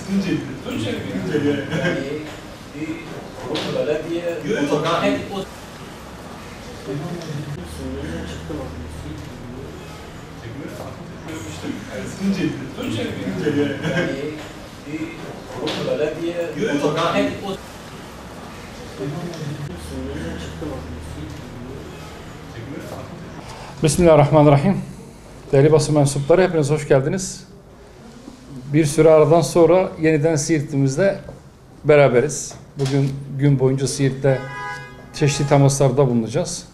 Tunceli. Yani bir belediye otogar. Tunceli. Yani bir belediye otogar. Bismillahirrahmanirrahim. Değerli basın mensupları, hepiniz hoş geldiniz. Bir süre aradan sonra yeniden Siirt'imizde beraberiz. Bugün gün boyunca Siirt'te çeşitli temaslarda bulunacağız.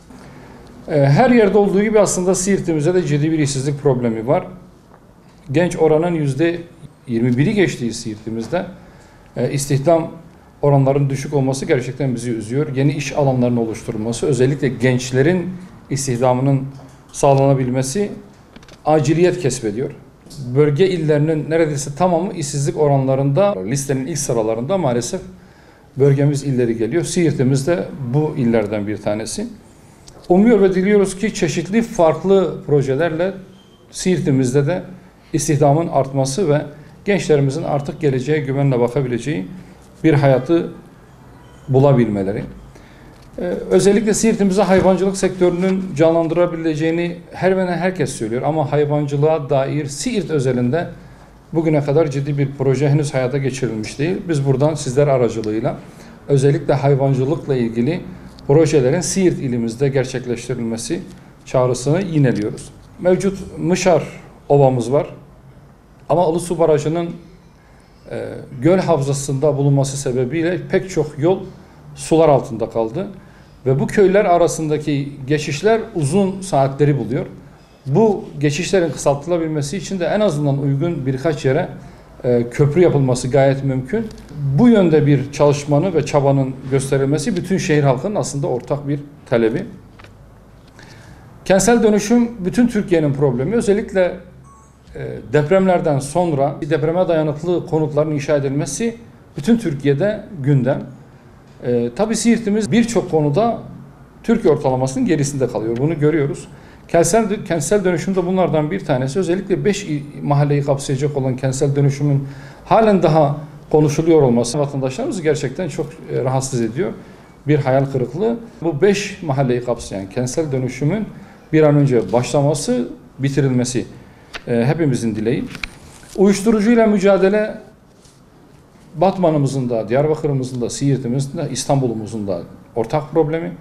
Her yerde olduğu gibi aslında Siirt'imizde de ciddi bir işsizlik problemi var. Genç oranın %21'i geçtiği Siirt'imizde istihdam oranlarının düşük olması gerçekten bizi üzüyor. Yeni iş alanlarının oluşturulması, özellikle gençlerin istihdamının sağlanabilmesi aciliyet kesbediyor. Bölge illerinin neredeyse tamamı işsizlik oranlarında listenin ilk sıralarında maalesef bölgemiz illeri geliyor. Siirt'imiz de bu illerden bir tanesi. Umuyor ve diliyoruz ki çeşitli farklı projelerle Siirt'imizde de istihdamın artması ve gençlerimizin artık geleceğe güvenle bakabileceği bir hayatı bulabilmeleri. Özellikle Siirt'imize hayvancılık sektörünün canlandırabileceğini hemen herkes söylüyor ama hayvancılığa dair Siirt özelinde bugüne kadar ciddi bir proje henüz hayata geçirilmiş değil. Biz buradan sizler aracılığıyla özellikle hayvancılıkla ilgili projelerin Siirt ilimizde gerçekleştirilmesi çağrısını yineliyoruz. Mevcut Mışar Ovamız var ama Ilısu Barajı'nın göl havzasında bulunması sebebiyle pek çok yol sular altında kaldı. Ve bu köyler arasındaki geçişler uzun saatleri buluyor. Bu geçişlerin kısaltılabilmesi için de en azından uygun birkaç yere köprü yapılması gayet mümkün. Bu yönde bir çalışmanın ve çabanın gösterilmesi bütün şehir halkının aslında ortak bir talebi. Kentsel dönüşüm bütün Türkiye'nin problemi. Özellikle depremlerden sonra depreme dayanıklı konutların inşa edilmesi bütün Türkiye'de gündem. Tabii Siirt'imiz birçok konuda Türkiye ortalamasının gerisinde kalıyor. Bunu görüyoruz. Kentsel dönüşüm de bunlardan bir tanesi. Özellikle 5 mahalleyi kapsayacak olan kentsel dönüşümün halen daha konuşuluyor olması vatandaşlarımızı gerçekten çok rahatsız ediyor. Bir hayal kırıklığı. Bu 5 mahalleyi kapsayan kentsel dönüşümün bir an önce başlaması, bitirilmesi hepimizin dileği. Uyuşturucuyla mücadele Batman'ımızın da, Diyarbakır'ımızın da, Siirt'imizin de, İstanbul'umuzun da ortak problemi.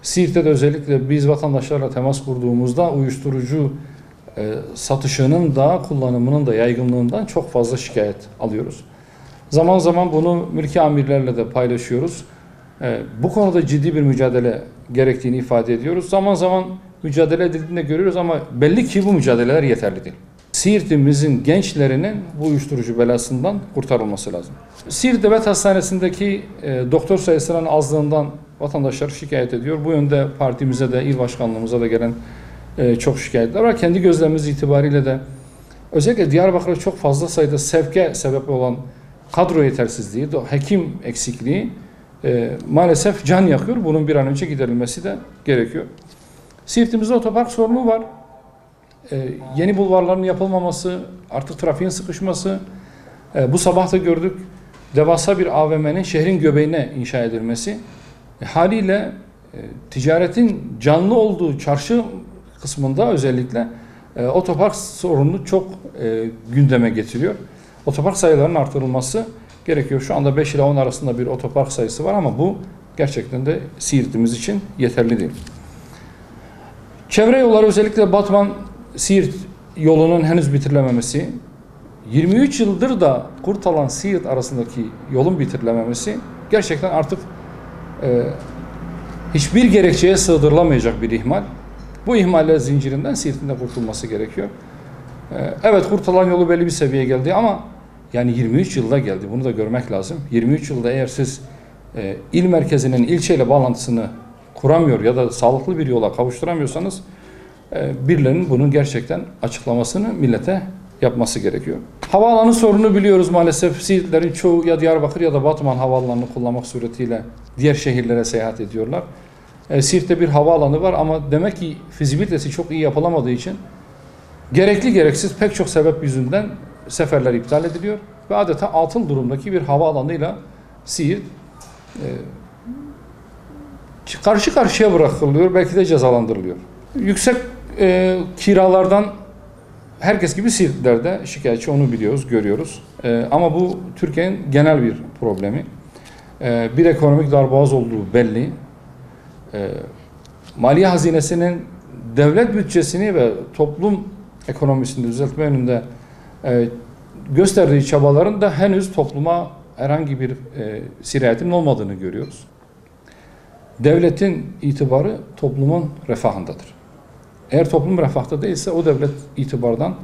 Siirt'te de özellikle biz vatandaşlarla temas kurduğumuzda uyuşturucu satışının da, kullanımının da yaygınlığından çok fazla şikayet alıyoruz. Zaman zaman bunu mülki amirlerle de paylaşıyoruz. Bu konuda ciddi bir mücadele gerektiğini ifade ediyoruz. Zaman zaman mücadele edildiğini de görüyoruz ama belli ki bu mücadeleler yeterli değil. Siirt'imizin gençlerinin bu uyuşturucu belasından kurtarılması lazım. Siirt Devlet Hastanesi'ndeki doktor sayısının azlığından vatandaşlar şikayet ediyor. Bu yönde partimize de, il başkanlığımıza da gelen çok şikayetler var. Kendi gözlemimiz itibariyle de özellikle Diyarbakır'da çok fazla sayıda sevke sebep olan kadro yetersizliği, hekim eksikliği maalesef can yakıyor. Bunun bir an önce giderilmesi de gerekiyor. Siirt'imizde otopark sorunu var. Yeni bulvarların yapılmaması, artık trafiğin sıkışması, bu sabah da gördük devasa bir AVM'nin şehrin göbeğine inşa edilmesi haliyle ticaretin canlı olduğu çarşı kısmında özellikle otopark sorununu çok gündeme getiriyor. Otopark sayılarının artırılması gerekiyor. Şu anda 5 ile 10 arasında bir otopark sayısı var ama bu gerçekten de Siirt'imiz için yeterli değil. Çevre yolları özellikle Batman-Siirt yolunun henüz bitirilememesi, 23 yıldır da Kurtalan-Siirt arasındaki yolun bitirilememesi gerçekten artık hiçbir gerekçeye sığdırılamayacak bir ihmal. Bu ihmaller zincirinden Siirt'in de kurtulması gerekiyor. Evet, Kurtalan yolu belli bir seviyeye geldi ama yani 23 yılda geldi. Bunu da görmek lazım. 23 yılda eğer siz il merkezinin ilçeyle bağlantısını kuramıyor ya da sağlıklı bir yola kavuşturamıyorsanız birilerinin bunun gerçekten açıklamasını millete yapması gerekiyor. Havaalanı sorunu biliyoruz maalesef. Siirtlilerin çoğu ya Diyarbakır ya da Batman havaalanını kullanmak suretiyle diğer şehirlere seyahat ediyorlar. Siirt'te bir havaalanı var ama demek ki fizibilitesi çok iyi yapılamadığı için gerekli gereksiz pek çok sebep yüzünden seferler iptal ediliyor ve adeta atıl durumdaki bir havaalanıyla Siirt karşı karşıya bırakılıyor, belki de cezalandırılıyor. Yüksek kiralardan herkes gibi Siirtliler de şikayetçi, onu biliyoruz, görüyoruz. Ama bu Türkiye'nin genel bir problemi. Bir ekonomik darboğaz olduğu belli. Maliye hazinesinin devlet bütçesini ve toplum ekonomisini düzeltme yönünde gösterdiği çabaların da henüz topluma herhangi bir sirayetinin olmadığını görüyoruz. Devletin itibarı toplumun refahındadır. Eğer toplum refahta değilse o devlet itibardan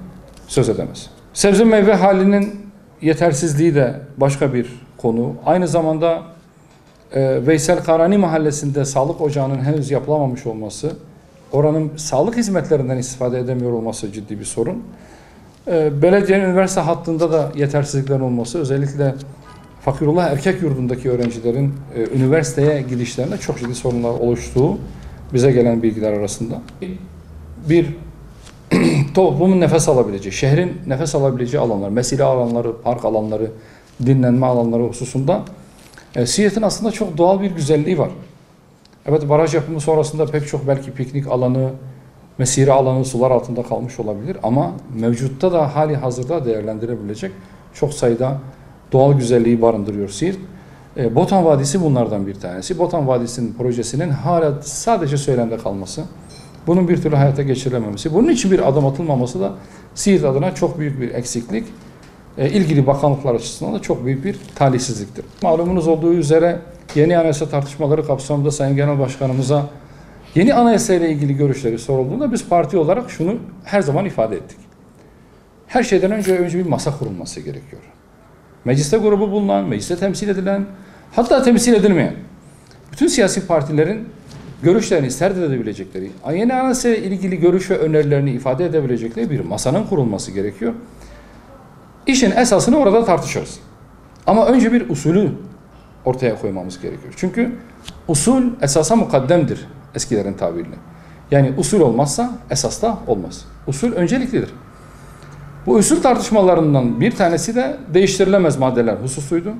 söz edemez. Sebze meyve halinin yetersizliği de başka bir konu. Aynı zamanda Veysel Karani mahallesinde sağlık ocağının henüz yapılamamış olması, oranın sağlık hizmetlerinden istifade edemiyor olması ciddi bir sorun. Belediyenin üniversite hattında da yetersizliklerin olması, özellikle Fakirullah Erkek Yurdu'ndaki öğrencilerin üniversiteye gidişlerinde çok ciddi sorunlar oluştuğu bize gelen bilgiler arasında. Bir toplumun nefes alabileceği, şehrin nefes alabileceği alanlar, mesire alanları, park alanları, dinlenme alanları hususunda Siirt'in aslında çok doğal bir güzelliği var. Evet, baraj yapımı sonrasında pek çok belki piknik alanı, mesire alanı sular altında kalmış olabilir ama mevcutta da hali hazırda değerlendirebilecek çok sayıda doğal güzelliği barındırıyor Siirt. Botan Vadisi bunlardan bir tanesi. Botan Vadisi'nin projesinin hala sadece söylemde kalması, bunun bir türlü hayata geçirilememesi, bunun için bir adım atılmaması da Siirt adına çok büyük bir eksiklik. İlgili bakanlıklar açısından da çok büyük bir talihsizliktir. Malumunuz olduğu üzere yeni anayasa tartışmaları kapsamında Sayın Genel Başkanımıza yeni anayasa ile ilgili görüşleri sorulduğunda biz parti olarak şunu her zaman ifade ettik. Her şeyden önce bir masa kurulması gerekiyor. Mecliste grubu bulunan, mecliste temsil edilen, hatta temsil edilmeyen bütün siyasi partilerin görüşlerini sert edebilecekleri, yeni anayasa ile ilgili görüş ve önerilerini ifade edebilecekleri bir masanın kurulması gerekiyor. İşin esasını orada tartışırız. Ama önce bir usulü ortaya koymamız gerekiyor. Çünkü usul esasa mukaddemdir eskilerin tabiriyle. Yani usul olmazsa esas da olmaz. Usul önceliklidir. Bu usul tartışmalarından bir tanesi de değiştirilemez maddeler hususuydu.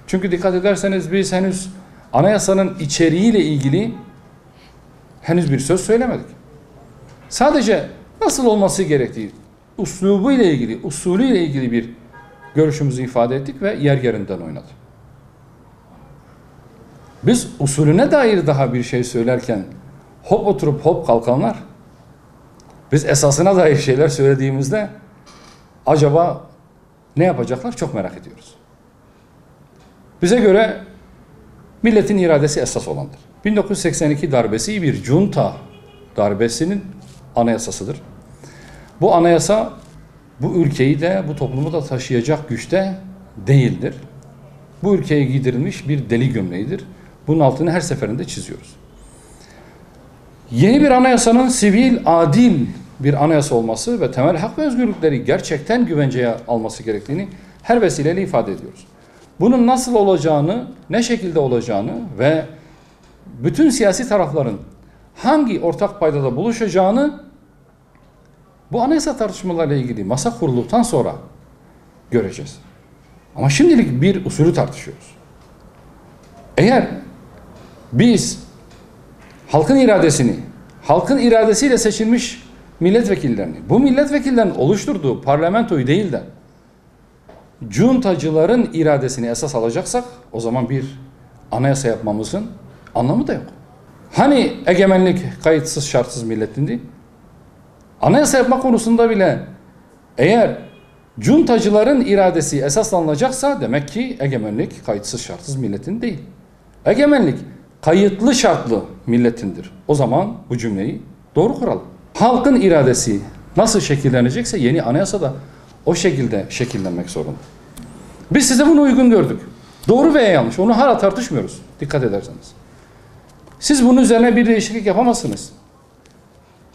Çünkü dikkat ederseniz biz henüz anayasanın içeriğiyle ilgili henüz bir söz söylemedik. Sadece nasıl olması gerektiği, uslubu ile ilgili, usulü ile ilgili bir görüşümüzü ifade ettik ve yer yerinden oynadı. Biz usulüne dair daha bir şey söylerken hop oturup hop kalkanlar, biz esasına dair şeyler söylediğimizde acaba ne yapacaklar çok merak ediyoruz. Bize göre milletin iradesi esas olandır. 1982 darbesi bir junta darbesinin anayasasıdır. Bu anayasa bu ülkeyi de bu toplumu da taşıyacak güçte değildir. Bu ülkeye giydirilmiş bir deli gömleğidir. Bunun altını her seferinde çiziyoruz. Yeni bir anayasanın sivil, adil bir anayasa olması ve temel hak ve özgürlükleri gerçekten güvenceye alması gerektiğini her vesileyle ifade ediyoruz. Bunun nasıl olacağını, ne şekilde olacağını ve bütün siyasi tarafların hangi ortak paydada buluşacağını bu anayasa tartışmalarıyla ilgili masa kurulduktan sonra göreceğiz. Ama şimdilik bir usulü tartışıyoruz. Eğer biz halkın iradesini, halkın iradesiyle seçilmiş milletvekillerini, bu milletvekillerinin oluşturduğu parlamentoyu değil de cuntacıların iradesini esas alacaksak o zaman bir anayasa yapmamızın anlamı da yok. Hani egemenlik kayıtsız şartsız milletindi? Anayasa yapma konusunda bile eğer cuntacıların iradesi esas alınacaksa demek ki egemenlik kayıtsız şartsız milletin değil. Egemenlik kayıtlı şartlı milletindir. O zaman bu cümleyi doğru kuralım. Halkın iradesi nasıl şekillenecekse yeni anayasa da o şekilde şekillenmek zorunda. Biz size bunu uygun gördük. Doğru veya yanlış onu hala tartışmıyoruz. Dikkat ederseniz. Siz bunun üzerine bir değişiklik yapamazsınız.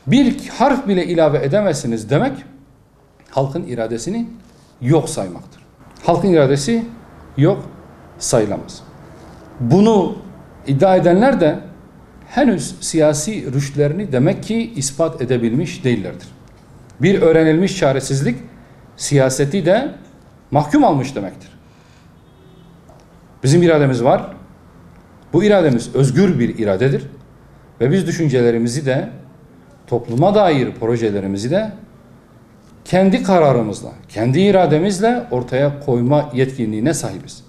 Bir harf bile ilave edemezsiniz demek halkın iradesini yok saymaktır. Halkın iradesi yok sayılamaz. Bunu iddia edenler de henüz siyasi rüştlerini demek ki ispat edebilmiş değillerdir. Bir öğrenilmiş çaresizlik siyaseti de mahkum almış demektir. Bizim irademiz var. Bu irademiz özgür bir iradedir. Ve biz düşüncelerimizi de, topluma dair projelerimizi de kendi kararımızla, kendi irademizle ortaya koyma yetkinliğine sahibiz.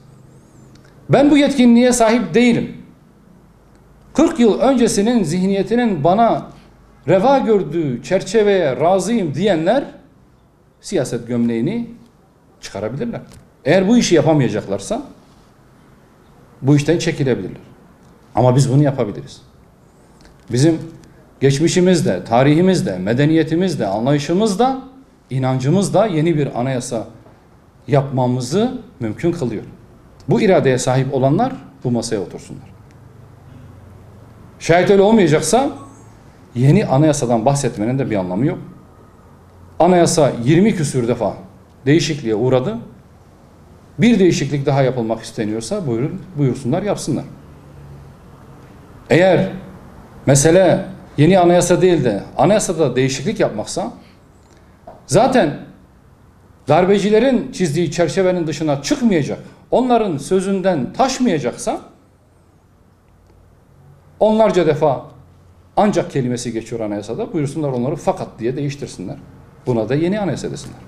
Ben bu yetkinliğe sahip değilim. 40 yıl öncesinin zihniyetinin bana reva gördüğü çerçeveye razıyım diyenler siyaset gömleğini çıkarabilirler. Eğer bu işi yapamayacaklarsa bu işten çekilebilirler. Ama biz bunu yapabiliriz. Bizim geçmişimizde, tarihimizde, medeniyetimizde, anlayışımızda, inancımızda yeni bir anayasa yapmamızı mümkün kılıyor. Bu iradeye sahip olanlar bu masaya otursunlar. Şayet öyle olmayacaksa yeni anayasadan bahsetmenin de bir anlamı yok. Anayasa 20 küsür defa değişikliğe uğradı. Bir değişiklik daha yapılmak isteniyorsa buyursunlar, yapsınlar. Eğer mesele yeni anayasa değil de anayasada değişiklik yapmaksa zaten darbecilerin çizdiği çerçevenin dışına çıkmayacak, onların sözünden taşmayacaksa onlarca defa ancak kelimesi geçiyor anayasada, buyursunlar onları fakat diye değiştirsinler. Buna da yeni anayasa desinler.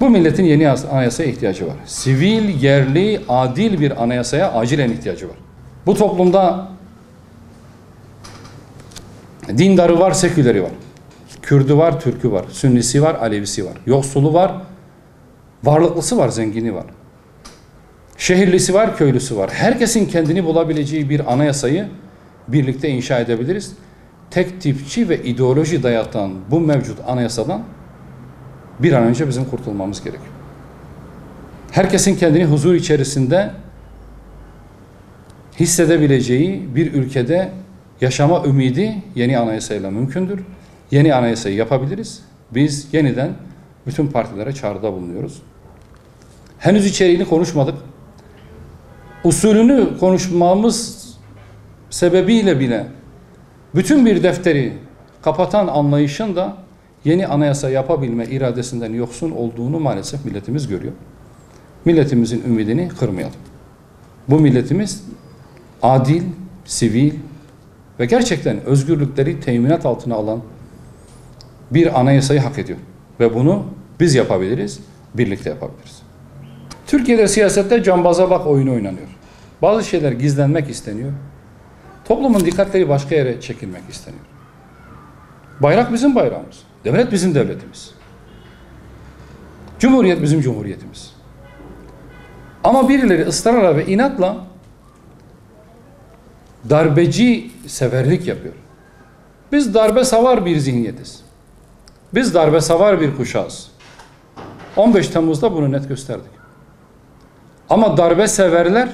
Bu milletin yeni anayasaya ihtiyacı var. Sivil, yerli, adil bir anayasaya acilen ihtiyacı var. Bu toplumda dindarı var, seküleri var. Kürdü var, Türkü var. Sünnisi var, Alevisi var. Yoksulu var, varlıklısı var, zengini var. Şehirlisi var, köylüsü var. Herkesin kendini bulabileceği bir anayasayı birlikte inşa edebiliriz. Tek tipçi ve ideoloji dayatan bu mevcut anayasadan bir an önce bizim kurtulmamız gerekiyor. Herkesin kendini huzur içerisinde hissedebileceği bir ülkede yaşama ümidi yeni anayasayla mümkündür. Yeni anayasayı yapabiliriz. Biz yeniden bütün partilere çağrıda bulunuyoruz. Henüz içeriğini konuşmadık. Usulünü konuşmamız sebebiyle bile bütün bir defteri kapatan anlayışın da yeni anayasa yapabilme iradesinden yoksun olduğunu maalesef milletimiz görüyor. Milletimizin ümidini kırmayalım. Bu milletimiz adil, sivil ve gerçekten özgürlükleri teminat altına alan bir anayasayı hak ediyor. Ve bunu biz yapabiliriz, birlikte yapabiliriz. Türkiye'de siyasette cambaza bak oyunu oynanıyor. Bazı şeyler gizlenmek isteniyor. Toplumun dikkatleri başka yere çekilmek isteniyor. Bayrak bizim bayrağımız. Devlet bizim devletimiz. Cumhuriyet bizim cumhuriyetimiz. Ama birileri ısrarla ve inatla darbeci severlik yapıyor. Biz darbe savar bir zihniyetiz. Biz darbe savar bir kuşağız. 15 Temmuz'da bunu net gösterdik. Ama darbe severler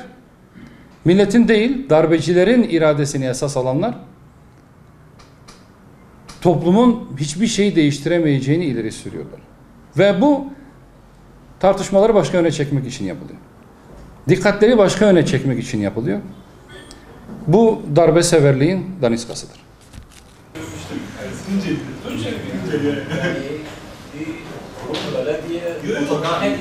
milletin değil, darbecilerin iradesini esas alanlar toplumun hiçbir şeyi değiştiremeyeceğini ileri sürüyorlar. Ve bu tartışmaları başka yöne çekmek için yapılıyor. Dikkatleri başka yöne çekmek için yapılıyor. Bu darbe severliğin daniskasıdır. Yani